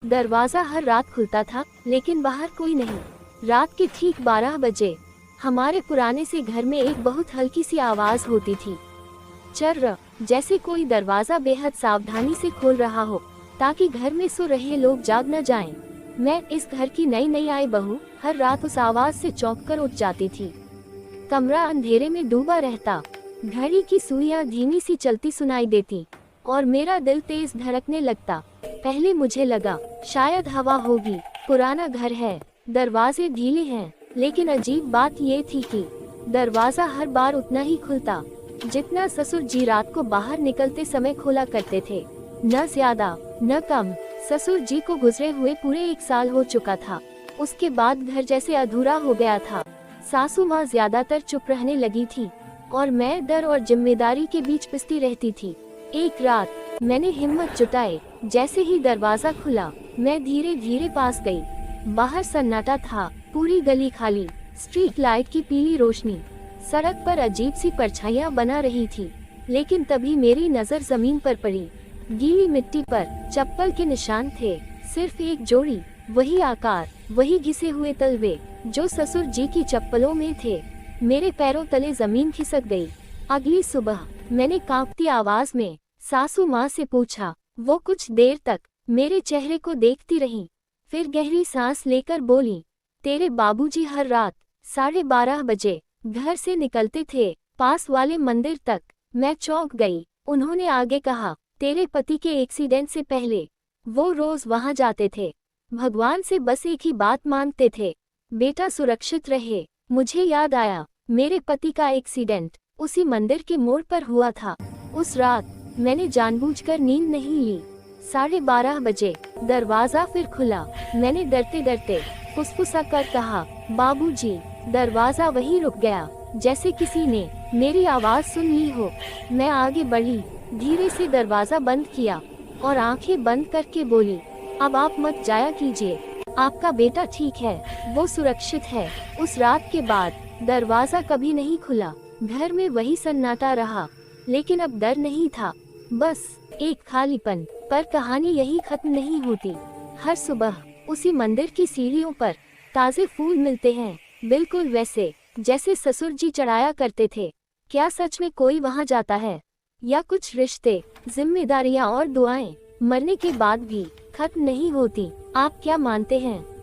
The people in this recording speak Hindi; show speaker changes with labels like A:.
A: दरवाजा हर रात खुलता था, लेकिन बाहर कोई नहीं। रात के ठीक 12 बजे हमारे पुराने से घर में एक बहुत हल्की सी आवाज होती थी, चर्र, जैसे कोई दरवाजा बेहद सावधानी से खोल रहा हो, ताकि घर में सो रहे लोग जाग न जाएं। मैं, इस घर की नई नई आई बहू, हर रात उस आवाज से चौंककर उठ जाती थी। कमरा अंधेरे में डूबा रहता, घड़ी की सुइयां धीमी सी चलती सुनाई देती और मेरा दिल तेज धड़कने लगता। पहले मुझे लगा शायद हवा होगी, पुराना घर है, दरवाजे ढीले हैं, लेकिन अजीब बात ये थी कि दरवाजा हर बार उतना ही खुलता जितना ससुर जी रात को बाहर निकलते समय खोला करते थे। न ज्यादा न कम। ससुर जी को गुजरे हुए पूरे 1 साल हो चुका था। उसके बाद घर जैसे अधूरा हो गया था। सासू माँ ज्यादातर चुप रहने लगी थी और मैं डर और जिम्मेदारी के बीच पिसती रहती थी। एक रात मैंने हिम्मत जुटाई, जैसे ही दरवाजा खुला मैं धीरे धीरे पास गई। बाहर सन्नाटा था, पूरी गली खाली, स्ट्रीट लाइट की पीली रोशनी, सड़क पर अजीब सी परछाइयां बना रही थी। लेकिन तभी मेरी नजर जमीन पर पड़ी। गीली मिट्टी पर चप्पल के निशान थे, सिर्फ एक जोड़ी, वही आकार, वही घिसे हुए तलवे जो ससुर जी की चप्पलों में थे। मेरे पैरों तले जमीन खिसक गई। अगली सुबह मैंने कांपती आवाज में सासू माँ से पूछा। वो कुछ देर तक मेरे चेहरे को देखती रही, फिर गहरी सांस लेकर बोली, तेरे बाबूजी हर रात 12:30 बजे घर से निकलते थे, पास वाले मंदिर तक। मैं चौंक गई। उन्होंने आगे कहा, तेरे पति के एक्सीडेंट से पहले वो रोज वहां जाते थे। भगवान से बस एक ही बात मांगते थे, बेटा सुरक्षित रहे। मुझे याद आया, मेरे पति का एक्सीडेंट उसी मंदिर के मोड़ पर हुआ था। उस रात मैंने जानबूझकर नींद नहीं ली। 12:30 बजे दरवाजा फिर खुला। मैंने डरते डरते फुसफुसा कर कहा, बाबूजी। दरवाजा वहीं रुक गया, जैसे किसी ने मेरी आवाज सुन ली हो। मैं आगे बढ़ी, धीरे से दरवाजा बंद किया और आंखें बंद करके बोली, अब आप मत जाया कीजिए, आपका बेटा ठीक है, वो सुरक्षित है। उस रात के बाद दरवाजा कभी नहीं खुला। घर में वही सन्नाटा रहा, लेकिन अब डर नहीं था, बस एक खालीपन। पर कहानी यही खत्म नहीं होती। हर सुबह उसी मंदिर की सीढ़ियों पर ताजे फूल मिलते हैं, बिल्कुल वैसे जैसे ससुर जी चढ़ाया करते थे। क्या सच में कोई वहां जाता है, या कुछ रिश्ते, जिम्मेदारियां और दुआएं मरने के बाद भी खत्म नहीं होती? आप क्या मानते हैं?